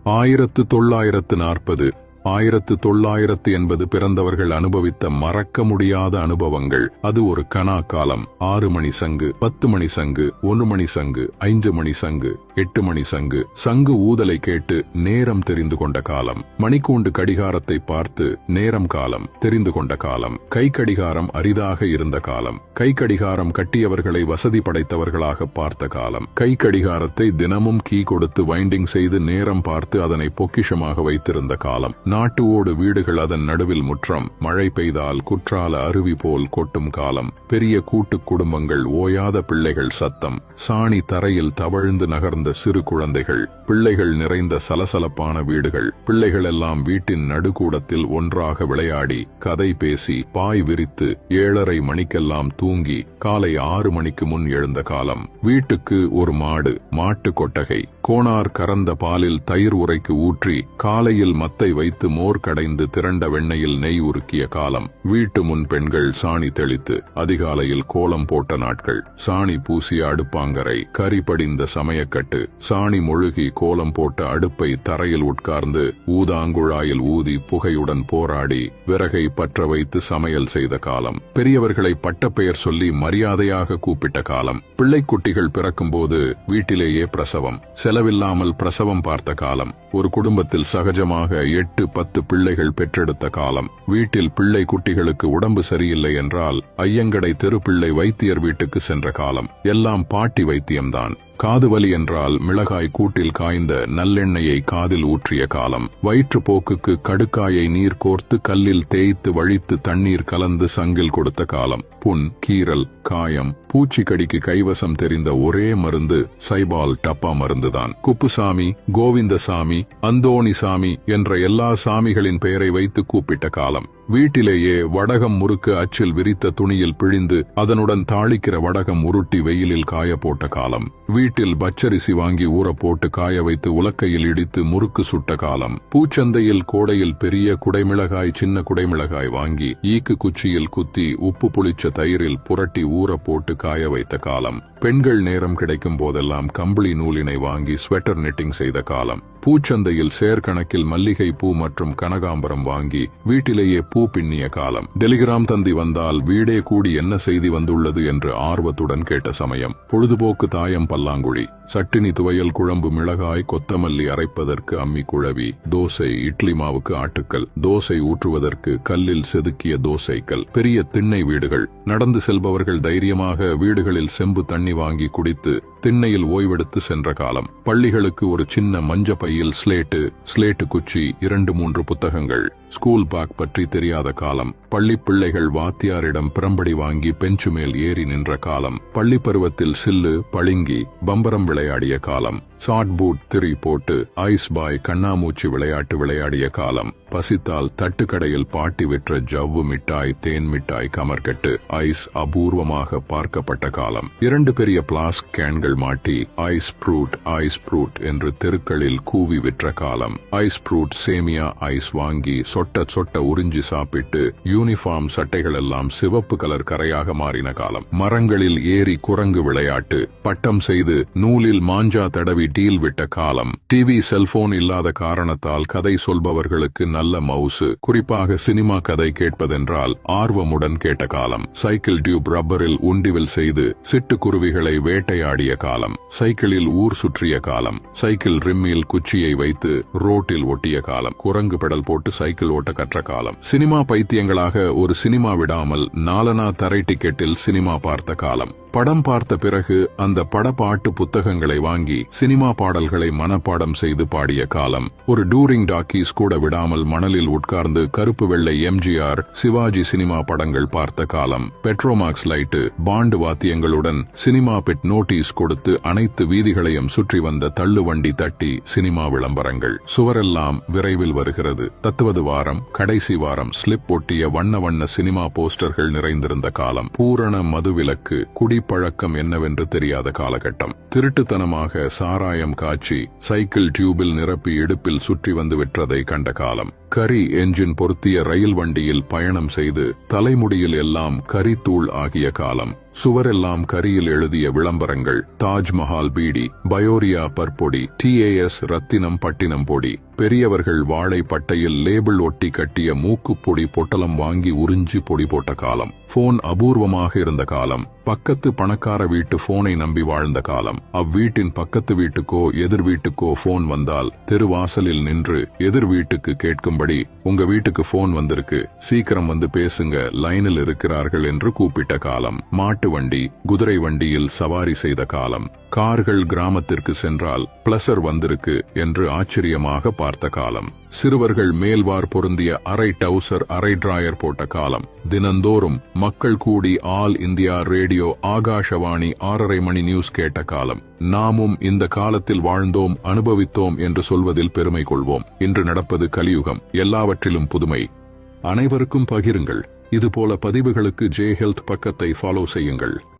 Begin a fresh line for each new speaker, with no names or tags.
1940 1980 பிறந்தவர்கள் அனுபவித்த மறக்க முடியாத அனுபவங்கள். அது ஒரு கனா காலம். 6 மணி சங்கு, 10 மணி சங்கு, 1 மணி சங்கு, 5 மணி சங்கு, 8 மணி சங்கு. சங்கு ஊதலை கேட்டு நேரம் தெரிந்து கொண்ட காலம். மணிக்கூண்டு கடிகாரத்தை பார்த்து நேரம் காலம் தெரிந்து கொண்ட காலம். கை கடிகாரம் அரிதாக இருந்த காலம். கை கடிகாரம் கட்டியவர்களை வசதி படைத்தவர்களாக பார்த்த காலம். கை கடிகாரத்தை தினமும் கீ கொடுத்து வைண்டிங் செய்து நேரம் பார்த்து அதனை பொக்கிஷமாக வைத்திருந்த காலம். நாட்டு ஓடு வீடுகள், அதன் நடுவில் முற்றம். மழை பெய்தால் குற்றால அருவி போல் கொட்டும் காலம். பெரிய கூட்டு குடும்பங்கள், ஓயாத பிள்ளைகள் சத்தம். சாணி தரையில் தவழ்ந்து நகர்ந்த சிறு குழந்தைகள். பிள்ளைகள் நிறைந்த சலசலப்பான வீடுகள். பிள்ளைகள் எல்லாம் வீட்டின் நடுக்கூடத்தில் ஒன்றாக விளையாடி கதை பேசி பாய் விரித்து 7:30 மணிக்கெல்லாம் தூங்கி காலை 6 மணிக்கு முன் எழுந்த காலம். வீட்டுக்கு ஒரு மாடு, மாட்டு கொட்டகை. கோணார் கறந்த பாலில் தயிர் உரைக்கு ஊற்றி காலையில் மத்தை வைத்து மோர் கடைந்து திரண்ட வெண்ணையில் நெய் உருக்கிய காலம். வீட்டு முன் பெண்கள் சாணி தெளித்து அதிகாலையில் கோலம் போட்ட நாட்கள். சாணி பூசிய அடுப்பாங்கரை, கரி படிந்த சமயக்கட்டு. சாணி மொழுகி கோலம் போட்ட அடுப்பை தரையில் உட்கார்ந்து ஊதாங்குழாயில் ஊதி புகையுடன் போராடி விறகை பற்ற வைத்து சமையல் செய்த காலம். பெரியவர்களை பட்டப்பெயர் சொல்லி மரியாதையாக கூப்பிட்ட காலம். பிள்ளைக்குட்டிகள் பிறக்கும்போது வீட்டிலேயே பிரசவம். செலவில்லாமல் பிரசவம் பார்த்த காலம். ஒரு குடும்பத்தில் சகஜமாக 8-10 பிள்ளைகள் பெற்றெடுத்த காலம். வீட்டில் பிள்ளை குட்டிகளுக்கு உடம்பு சரியில்லை என்றால் ஐயங்கடை தெருப்பிள்ளை வைத்தியர் வீட்டுக்கு சென்ற காலம். எல்லாம் பாட்டி வைத்தியம்தான். காது வலி என்றால் மிளகாய் கூட்டில் காய்ந்த நல்லெண்ணெயை காதில் ஊற்றிய காலம். வயிற்றுப்போக்குக்கு கடுக்காயை நீர் கோர்த்து கல்லில் தேய்த்து வழித்து தண்ணீர் கலந்து சங்கில் கொடுத்த காலம். புண், கீரல், காயம், பூச்சிக்கடிக்கு கைவசம் தெரிந்த ஒரே மருந்து சைபால் டப்பா மருந்துதான். குப்புசாமி, கோவிந்தசாமி, அந்தோணிசாமி என்ற எல்லா சாமிகளின் பெயரை வைத்து கூப்பிட்ட காலம். வீட்டிலேயே வடகம் முறுக்கு அச்சில் விரித்த துணியில் பிழிந்து அதனுடன் தாளிக்கிற வடகம் உருட்டி வெயிலில் காய போட்ட காலம். வீட்டில் பச்சரிசி வாங்கி ஊற போட்டு காய வைத்து உலக்கையில் இடித்து முறுக்கு சுட்ட காலம். பூச்சந்தையில் கோடையில் பெரிய குடைமிளகாய், சின்ன குடைமிளகாய் வாங்கி ஈக்கு குச்சியில் குத்தி உப்பு புளிச்ச தயிரில் புரட்டி ஊற போட்டு காய வைத்த காலம். பெண்கள் நேரம் கிடைக்கும் போதெல்லாம் கம்பளி நூலினை வாங்கி ஸ்வெட்டர் நிட்டிங் செய்த காலம். பூச்சந்தையில் சேர்கணக்கில் மல்லிகை பூ மற்றும் கனகாம்பரம் வாங்கி வீட்டிலேயே பூ பின்னிய காலம். டெலிகிராம் தந்தி வந்தால் வீடே கூடி என்ன செய்தி வந்துள்ளது என்று ஆர்வத்துடன் கேட்ட சமயம். பொழுதுபோக்கு தாயம் பல்லாங்குழி. சட்டினி, துவையல், குழம்பு, மிளகாய், கொத்தமல்லி அரைப்பதற்கு அம்மி குழவி. தோசை, இட்லி மாவுக்கு ஆட்டுக்கல். தோசை ஊற்றுவதற்கு கல்லில் செதுக்கிய தோசைக்கல். பெரிய திண்ணை வீடுகள். நடந்து செல்பவர்கள் தைரியமாக வீடுகளில் செம்பு தண்ணி வாங்கி குடித்து திண்ணையில் ஓய்வெடுத்து சென்ற காலம். பள்ளிகளுக்கு ஒரு சின்ன மஞ்ச பையில் ஸ்லேட்டு குச்சி, 2-3 புத்தகங்கள். ஸ்கூல் பேக் பற்றி தெரியாத காலம். பள்ளி பிள்ளைகள் வாத்தியாரிடம் பிரம்படி வாங்கி பெஞ்சு மேல் ஏறி நின்ற காலம். பள்ளி பருவத்தில் சில்லு, பளிங்கி, பம்பரம் விளையாடிய காலம். ஷார்ட் பூட் திரி போட்டு ஐஸ் பாய், கண்ணாமூச்சி விளையாட்டு விளையாடிய காலம். பசித்தால் தட்டுக்கடையில் பாட்டி விற்ற ஜவ்வு மிட்டாய், தேன் மிட்டாய், கமர்கட்டு, ஐஸ் அபூர்வமாக பார்க்கப்பட்ட காலம். 2 பெரிய பிளாஸ்க் கேன்கள் மாட்டி ஐஸ் ப்ரூட் என்று தெருக்களில் கூவி விற்ற காலம். ஐஸ் ப்ரூட், சேமியா ஐஸ் வாங்கி சொட்ட உறிஞ்சி சாப்பிட்டு யூனிஃபார்ம் சட்டைகள் எல்லாம் சிவப்பு கலர் கரையாக மாறின காலம். மரங்களில் ஏறி குரங்கு விளையாட்டு. பட்டம் செய்து நூலில் மாஞ்சா தடவி டீல் விட்ட காலம். டிவி, செல்போன் இல்லாத காரணத்தால் கதை சொல்பவர்களுக்கு நல்ல மவுசு. குறிப்பாக சினிமா கதை கேட்பதென்றால் ஆர்வமுடன் கேட்ட காலம். சைக்கிள் டியூப் ரப்பரில் உண்டிவில் செய்து சிட்டுக்குருவிகளை வேட்டையாடிய காலம். சைக்கிளில் ஊர் சுற்றிய காலம். சைக்கிள் ரிம்மில் குச்சியை வைத்து ரோட்டில் ஒட்டிய காலம். குரங்கு பெடல் போட்டு சைக்கிள் ஓட்ட கற்ற காலம். சினிமா பைத்தியங்களாக ஒரு சினிமா விடாமல் 4 தரை டிக்கெட்டில் சினிமா பார்த்த காலம். படம் பார்த்த பிறகு அந்த படப்பாட்டு புத்தகங்களை வாங்கி சினிமா பாடல்களை மனப்பாடம் செய்து பாடிய காலம். ஒரு டூரிங் டாக்கீஸ் கூட விடாமல் மணலில் உட்கார்ந்து கருப்பு வெள்ளை எம்ஜிஆர், சிவாஜி சினிமா படங்கள் பார்த்த காலம். பெட்ரோமாக்ஸ் லைட்டு, பாண்டு வாத்தியங்களுடன் சினிமா பெட் நோட்டீஸ் கொடுத்து அனைத்து வீதிகளையும் சுற்றி வந்த தள்ளுவண்டி தட்டி சினிமா விளம்பரங்கள். சுவரெல்லாம் விரைவில் வருகிறது. தத்துவது வாரம், கடைசி வாரம் ஸ்லிப் ஒட்டிய வண்ண சினிமா போஸ்டர்கள் நிறைந்திருந்த காலம். பூரண மதுவிலக்கு, குடிப்பழக்கம் என்னவென்று தெரியாத காலகட்டம். திருட்டுத்தனமாக சாராயம் காய்ச்சி சைக்கிள் டியூபில் நிரப்பி இடுப்பில் சுற்றி வந்து விற்றதை கண்ட காலம். கரி என்ஜின் பொருத்திய ரயில் வண்டியில் பயணம் செய்து தலைமுடியில் எல்லாம் கரித்தூள் ஆகிய காலம். சுவரெல்லாம் கரியில் எழுதிய விளம்பரங்கள். தாஜ்மஹால் பீடி, பயோரியா பற்பொடி, TAS ரத்தினம் பட்டினம் பொடி. பெரியவர்கள் வாழை பட்டையில் லேபிள் ஒட்டி கட்டிய மூக்குப்பொடி பொட்டலம் வாங்கி உறிஞ்சி பொடி போட்ட காலம். போன் அபூர்வமாக இருந்த காலம். பக்கத்து பணக்கார வீட்டு போனை நம்பி வாழ்ந்த காலம். அவ்வீட்டின் பக்கத்து வீட்டுக்கோ எதிர் வீட்டுக்கோ போன் வந்தால் தெருவாசலில் நின்று எதிர் வீட்டுக்கு கேட்கும்படி, உங்க வீட்டுக்கு போன் வந்திருக்கு, சீக்கிரம் வந்து பேசுங்க, லைனில் இருக்கிறார்கள் என்று கூப்பிட்ட காலம். மாட்டு வண்டி, குதிரை வண்டியில் சவாரி செய்த காலம். கார்கள் கிராமத்திற்கு சென்றால் பிளஸர் வந்திருக்கு என்று ஆச்சரியமாக பார்த்த காலம். சிறுவர்கள் மேல்வார் பொருந்திய அரை டவுசர் அரை டிராயர் போட்ட காலம். தினந்தோறும் மக்கள் கூடி ஆல் இந்தியா ரேடியோ ஆகாஷவாணி 6:30 மணி நியூஸ் கேட்ட காலம். நாமும் இந்த காலத்தில் வாழ்ந்தோம், அனுபவித்தோம் என்று சொல்வதில் பெருமை கொள்வோம். இன்று நடப்பது கலியுகம், எல்லாவற்றிலும் புதுமை. அனைவருக்கும் பகிருங்கள். இதுபோல பதிவுகளுக்கு ஜே ஹெல்த் பக்கத்தை ஃபாலோ செய்யுங்கள்.